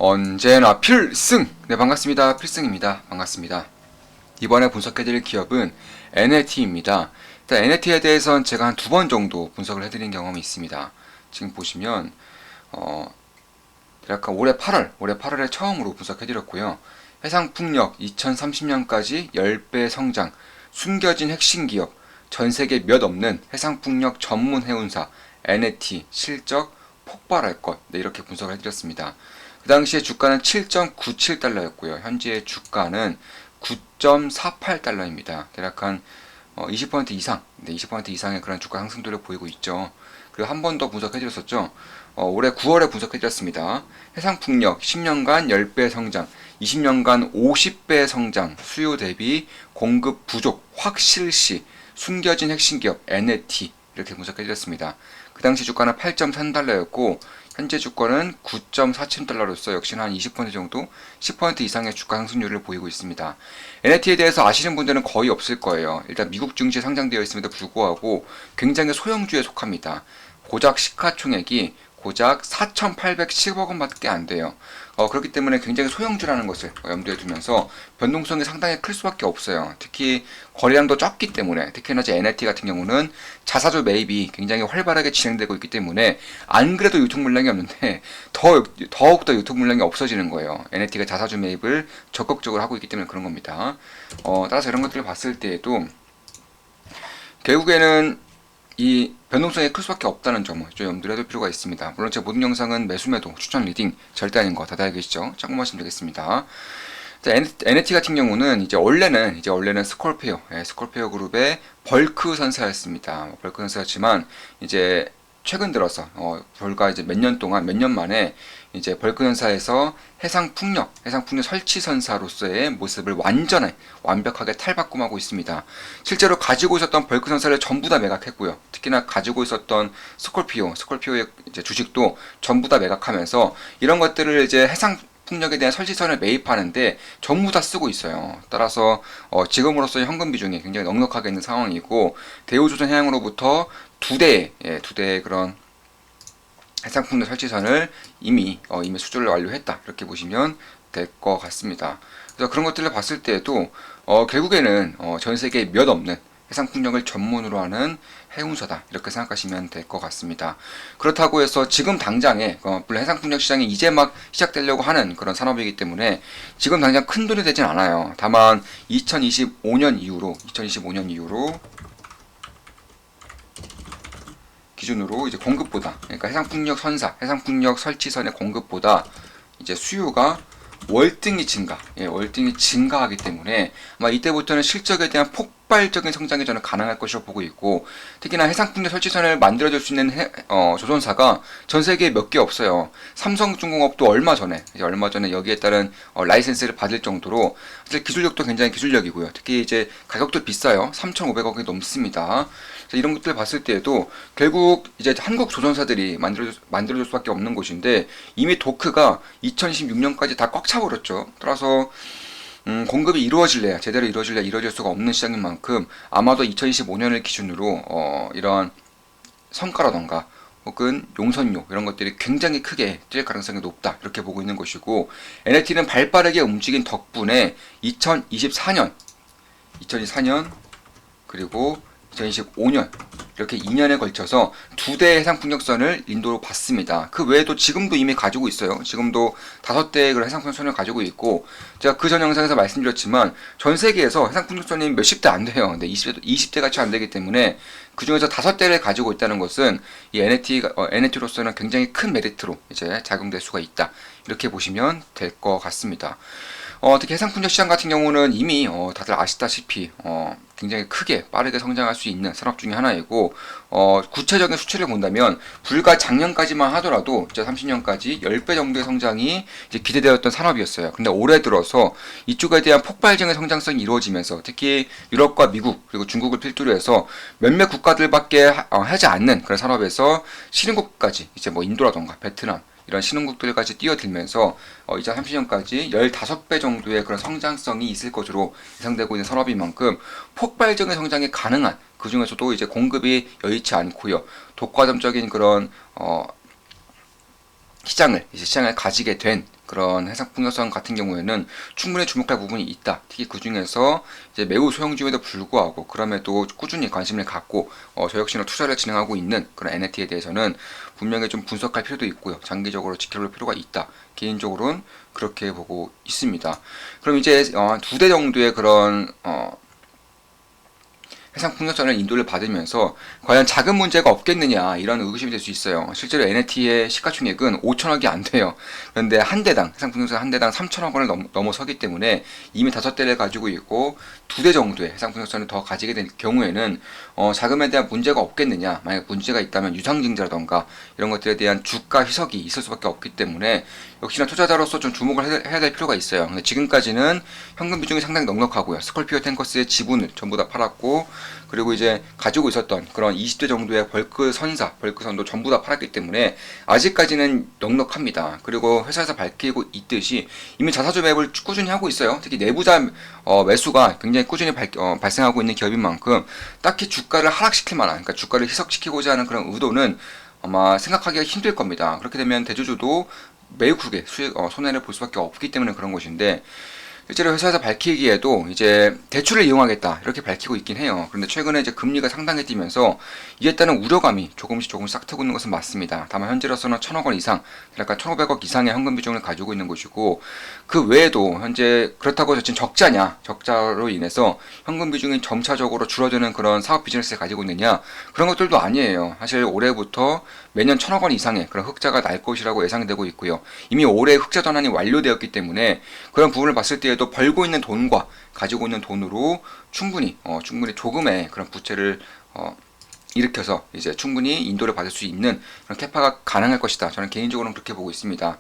언제나 필승! 네, 반갑습니다. 필승입니다. 반갑습니다. 이번에 분석해드릴 기업은 NLT입니다. 일단 NLT에 대해서는 제가 한 2번 정도 분석을 해드린 경험이 있습니다. 지금 보시면 약간 올해 8월에 처음으로 분석해드렸고요. 해상풍력 2030년까지 10배 성장, 숨겨진 핵심 기업, 전세계 몇 없는 해상풍력 전문 해운사 NLT 실적 폭발할 것, 네, 이렇게 분석을 해드렸습니다. 그 당시에 주가는 7.97달러였고요. 현재 주가는 9.48달러입니다. 대략 한 20% 이상, 네, 20% 이상의 그런 주가 상승도를 보이고 있죠. 그리고 한 번 더 분석해드렸었죠. 올해 9월에 분석해드렸습니다. 해상풍력 10년간 10배 성장, 20년간 50배 성장, 수요 대비 공급 부족 확실시, 숨겨진 핵심 기업 NLT 이렇게 분석해드렸습니다. 그 당시 주가는 8.3달러였고 현재 주가는 9.47달러로서 역시나 한 20% 정도, 10% 이상의 주가 상승률을 보이고 있습니다. NLT에 대해서 아시는 분들은 거의 없을 거예요. 일단 미국 증시에 상장되어 있음에도 불구하고 굉장히 소형주에 속합니다. 고작 시가총액이 고작 4,810억 원밖에 안 돼요. 그렇기 때문에 굉장히 소형주라는 것을 염두에 두면서 변동성이 상당히 클 수밖에 없어요. 특히 거래량도 적기 때문에, 특히나 NLT 같은 경우는 자사주 매입이 굉장히 활발하게 진행되고 있기 때문에 안 그래도 유통 물량이 없는데 더욱더 유통 물량이 없어지는 거예요. NLT가 자사주 매입을 적극적으로 하고 있기 때문에 그런 겁니다. 따라서 이런 것들을 봤을 때에도 결국에는 이 변동성이 클 수밖에 없다는 점을 좀 염두에 둘 필요가 있습니다. 물론 제 모든 영상은 매수매도, 추천 리딩 절대 아닌 거 다들 알고 계시죠? 참고하시면 되겠습니다. NLT 같은 경우는 원래는 스콜피오, 스콜피오 그룹의 벌크 선사였습니다. 벌크 선사였지만 이제 최근 들어서 불과 이제 몇 년 만에 이제 벌크 선사에서 해상풍력 설치 선사로서의 모습을 완벽하게 탈바꿈하고 있습니다. 실제로 가지고 있었던 벌크 선사를 전부 다 매각했고요. 특히나 가지고 있었던 스콜피오의 이제 주식도 전부 다 매각하면서 이런 것들을 이제 해상풍력에 대한 설치선을 매입하는데 전부 다 쓰고 있어요. 따라서 지금으로서의 현금 비중이 굉장히 넉넉하게 있는 상황이고 대우조선해양으로부터 두 대의 그런 해상풍력 설치선을 이미 수주를 완료했다 이렇게 보시면 될 것 같습니다. 그래서 그런 것들을 봤을 때에도 결국에는 전 세계에 몇 없는 해상풍력을 전문으로 하는 해운사다 이렇게 생각하시면 될 것 같습니다. 그렇다고 해서 지금 당장에 물론 해상풍력 시장이 이제 막 시작되려고 하는 그런 산업이기 때문에 지금 당장 큰 돈이 되진 않아요. 다만 2025년 이후로 기준으로 이제 공급보다, 그러니까 해상풍력 설치선의 공급보다 이제 수요가 월등히 증가하기 때문에 아마 이때부터는 실적에 대한 폭발적인 성장이 저는 가능할 것이라고 보고 있고, 특히나 해상풍력 설치선을 만들어줄 수 있는 조선사가 전 세계에 몇 개 없어요. 삼성중공업도 얼마 전에 여기에 따른 라이센스를 받을 정도로 사실 기술력도 굉장히 기술력이고요. 특히 이제 가격도 비싸요. 3,500억이 넘습니다. 이런 것들 봤을 때에도 결국 이제 한국 조선사들이 만들어줄 수밖에 없는 곳인데 이미 도크가 2026년까지 다 꽉 차버렸죠. 따라서 공급이 제대로 이루어질 수가 없는 시장인 만큼 아마도 2025년을 기준으로 이런 성과라던가 혹은 용선료 이런 것들이 굉장히 크게 뛸 가능성이 높다 이렇게 보고 있는 것이고, NLT는 발빠르게 움직인 덕분에 2024년 그리고 2025년 이렇게 2년에 걸쳐서 2대의 해상풍력선을 인도로 받습니다. 그 외에도 지금도 이미 가지고 있어요. 지금도 5대의 그런 해상풍력선을 가지고 있고, 제가 그 전 영상에서 말씀드렸지만 전 세계에서 해상풍력선이 몇십 대 안 돼요. 근데 20대 같이 안 되기 때문에 그 중에서 5대를 가지고 있다는 것은 이 NLT로서는 굉장히 큰 메리트로 이제 작용될 수가 있다. 이렇게 보시면 될 것 같습니다. 특히 해상풍력 시장 같은 경우는 이미 다들 아시다시피 굉장히 크게 빠르게 성장할 수 있는 산업 중에 하나이고, 구체적인 수치를 본다면 불과 작년까지만 하더라도 2030년까지 10배 정도의 성장이 이제 기대되었던 산업이었어요. 근데 올해 들어서 이쪽에 대한 폭발적인 성장성이 이루어지면서 특히 유럽과 미국 그리고 중국을 필두로 해서 몇몇 국가들밖에 하지 않는 그런 산업에서 신흥국까지 이제 뭐 인도라던가 베트남 이런 신흥국들까지 뛰어들면서 2030년까지 15배 정도의 그런 성장성이 있을 것으로 예상되고 있는 산업인 만큼 폭발적인 성장이 가능한, 그 중에서도 이제 공급이 여의치 않고요. 독과점적인 그런 시장을 가지게 된 그런 해상풍력선 같은 경우에는 충분히 주목할 부분이 있다. 특히 그 중에서 이제 매우 소형주임에도 불구하고 그럼에도 꾸준히 관심을 갖고 저 역시나 투자를 진행하고 있는 그런 NT에 대해서는 분명히 좀 분석할 필요도 있고요. 장기적으로 지켜볼 필요가 있다. 개인적으로는 그렇게 보고 있습니다. 그럼 이제 두 대 정도의 그런 해상풍력선을 인도를 받으면서 과연 자금 문제가 없겠느냐 이런 의구심이 될 수 있어요. 실제로 NLT의 시가총액은 5천억이 안 돼요. 그런데 한 대당 해상풍력선 한 대당 3천억 원을 넘어서기 때문에 이미 5대를 가지고 있고 2대 정도의 해상풍력선을 더 가지게 될 경우에는 자금에 대한 문제가 없겠느냐. 만약 문제가 있다면 유상증자라던가 이런 것들에 대한 주가 희석이 있을 수밖에 없기 때문에 역시나 투자자로서 좀 주목을 해야 될 필요가 있어요. 근데 지금까지는 현금 비중이 상당히 넉넉하고요. 스콜피오 탱커스의 지분을 전부 다 팔았고 그리고 이제 가지고 있었던 그런 20대 정도의 벌크선도 전부 다 팔았기 때문에 아직까지는 넉넉합니다. 그리고 회사에서 밝히고 있듯이 이미 자사주 매입을 꾸준히 하고 있어요. 특히 내부자 매수가 굉장히 꾸준히 발생하고 있는 기업인 만큼 딱히 주가를 하락시킬 만한, 그러니까 주가를 희석시키고자 하는 그런 의도는 아마 생각하기가 힘들 겁니다. 그렇게 되면 대주주도 매우 크게 손해를 볼 수밖에 없기 때문에 그런 것인데 실제로 회사에서 밝히기에도 이제 대출을 이용하겠다 이렇게 밝히고 있긴 해요. 그런데 최근에 이제 금리가 상당히 뛰면서 이에 따른 우려감이 조금씩 싹트고 있는 것은 맞습니다. 다만 현재로서는 1,000억 원 이상, 그러니까 1,500억 이상의 현금 비중을 가지고 있는 것이고 그 외에도 현재 그렇다고 지금 적자로 인해서 현금 비중이 점차적으로 줄어드는 그런 사업 비즈니스를 가지고 있느냐 그런 것들도 아니에요. 사실 올해부터 매년 1,000억 원 이상의 그런 흑자가 날 것이라고 예상되고 있고요. 이미 올해 흑자 전환이 완료되었기 때문에 그런 부분을 봤을 때에도 벌고 있는 돈과 가지고 있는 돈으로 충분히 조금의 그런 부채를 일으켜서 이제 충분히 인도를 받을 수 있는 그런 캐파가 가능할 것이다. 저는 개인적으로는 그렇게 보고 있습니다.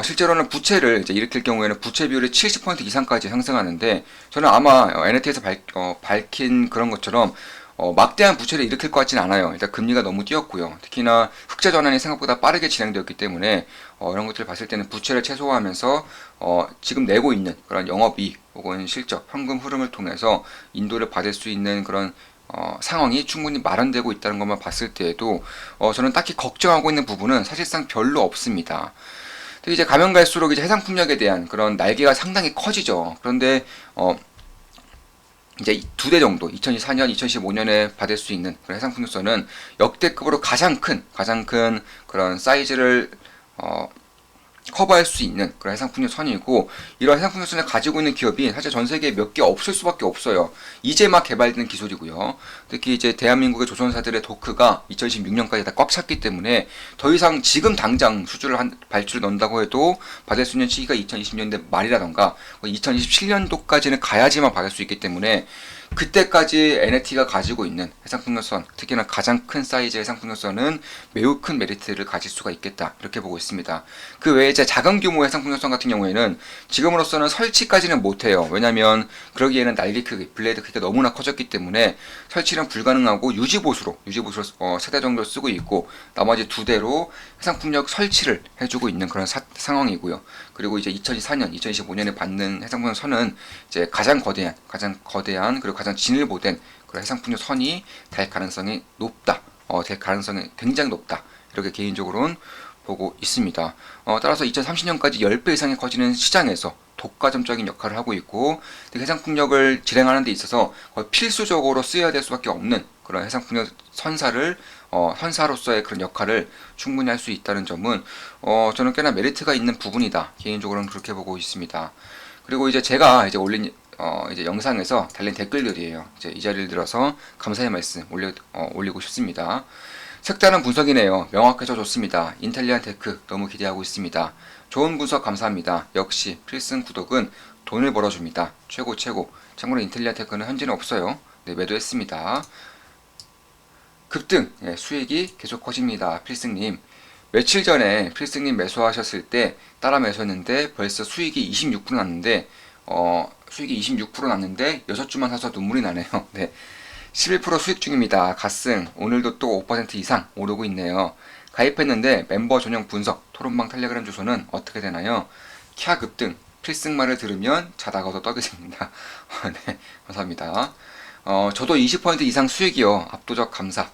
실제로는 부채를 이제 일으킬 경우에는 부채 비율이 70% 이상까지 상승하는데 저는 아마 NLT에서 밝힌 그런 것처럼 막대한 부채를 일으킬 것 같지는 않아요. 일단 금리가 너무 뛰었고요. 특히나 흑자 전환이 생각보다 빠르게 진행되었기 때문에 이런 것들을 봤을 때는 부채를 최소화하면서 지금 내고 있는 그런 영업이익 혹은 실적, 현금 흐름을 통해서 인도를 받을 수 있는 그런 상황이 충분히 마련되고 있다는 것만 봤을 때에도 저는 딱히 걱정하고 있는 부분은 사실상 별로 없습니다. 특히 이제 가면 갈수록 이제 해상풍력에 대한 그런 날개가 상당히 커지죠. 그런데 이제 2대 정도 2024년, 2015년에 받을 수 있는 그런 해상풍력선은 역대급으로 가장 큰 그런 사이즈를 커버할 수 있는 그런 해상풍력선이고 이런 해상풍력선을 가지고 있는 기업이 사실 전 세계에 몇 개 없을 수밖에 없어요. 이제 막 개발되는 기술이고요. 특히 이제 대한민국의 조선사들의 도크가 2016년까지 다 꽉 찼기 때문에 더 이상 지금 당장 발주를 넣는다고 해도 받을 수 있는 시기가 2020년대 말이라던가 2027년도까지는 가야지만 받을 수 있기 때문에 그때까지 NLT가 가지고 있는 해상풍력선, 특히나 가장 큰 사이즈의 해상풍력선은 매우 큰 메리트를 가질 수가 있겠다 이렇게 보고 있습니다. 그 외에 이제 작은 규모의 해상풍력선 같은 경우에는 지금으로서는 설치까지는 못해요. 왜냐하면 그러기에는 날개 크기, 블레이드 크기가 너무나 커졌기 때문에 설치는 불가능하고 유지보수로 3대 정도 쓰고 있고 나머지 2대로 해상풍력 설치를 해주고 있는 그런 상황이고요. 그리고 이제 2024년, 2025년에 받는 해상풍력선은 이제 가장 거대한 그리고 가장 진일보된 그런 해상풍력 선이 될 가능성이 높다. 될 가능성이 굉장히 높다. 이렇게 개인적으로는 보고 있습니다. 따라서 2030년까지 10배 이상이 커지는 시장에서 독과점적인 역할을 하고 있고 해상풍력을 진행하는 데 있어서 거의 필수적으로 쓰여야 될 수밖에 없는 그런 해상풍력 선사로서의 그런 역할을 충분히 할 수 있다는 점은 저는 꽤나 메리트가 있는 부분이다. 개인적으로는 그렇게 보고 있습니다. 그리고 이제 제가 이제 올린 이제 영상에서 달린 댓글들이에요. 이제 이 자리를 들어서 감사의 말씀 올리고 싶습니다. 색다른 분석이네요. 명확해서 좋습니다. 인텔리안 테크 너무 기대하고 있습니다. 좋은 분석 감사합니다. 역시 필승 구독은 돈을 벌어줍니다. 최고. 참고로 인텔리안 테크는 현재는 없어요. 네, 매도했습니다. 급등, 수익이 계속 커집니다. 필승님. 며칠 전에 필승님 매수하셨을 때 따라 매수했는데 벌써 수익이 26% 났는데 수익이 26% 났는데 6주만 사서 눈물이 나네요. 네. 11% 수익 중입니다. 갓승. 오늘도 또 5% 이상 오르고 있네요. 가입했는데 멤버 전용 분석, 토론방 텔레그램 주소는 어떻게 되나요? 캬 급등. 필승 말을 들으면 자다가도 떡이 됩니다. 네. 감사합니다. 저도 20% 이상 수익이요. 압도적 감사.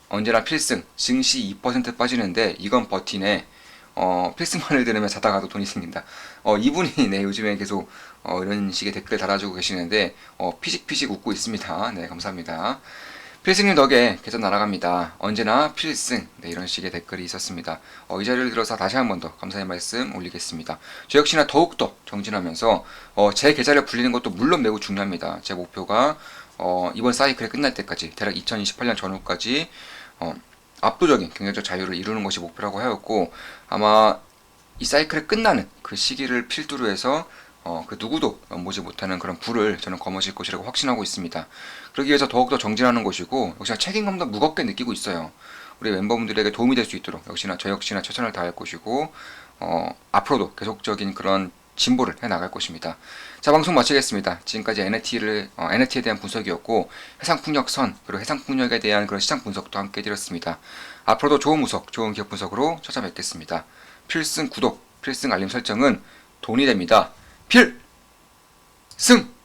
언제나 필승. 증시 2% 빠지는데 이건 버티네. 필승만을 들으면 자다가도 돈이 생긴다. 이분이 네, 요즘에 계속 이런 식의 댓글 달아주고 계시는데 피식피식 웃고 있습니다. 네, 감사합니다. 필승님 덕에 계좌 날아갑니다. 언제나 필승. 네, 이런 식의 댓글이 있었습니다. 이 자리를 들어서 다시 한 번 더 감사의 말씀 올리겠습니다. 저 역시나 더욱더 정진하면서 제 계좌를 불리는 것도 물론 매우 중요합니다. 제 목표가 이번 사이클이 끝날 때까지 대략 2028년 전후까지 압도적인 경제적 자유를 이루는 것이 목표라고 하였고, 아마 이 사이클이 끝나는 그 시기를 필두로 해서 그 누구도 넘보지 못하는 그런 부를 저는 거머쥘 것이라고 확신하고 있습니다. 그러기 위해서 더욱더 정진하는 것이고, 역시나 책임감도 무겁게 느끼고 있어요. 우리 멤버분들에게 도움이 될 수 있도록 저 역시나 최선을 다할 것이고, 앞으로도 계속적인 그런 진보를 해 나갈 것입니다. 자, 방송 마치겠습니다. 지금까지 NFT에 대한 분석이었고, 해상풍력선, 그리고 해상풍력에 대한 그런 시장 분석도 함께 드렸습니다. 앞으로도 좋은 분석, 좋은 기업 분석으로 찾아뵙겠습니다. 필승 구독, 필승 알림 설정은 돈이 됩니다. 필승!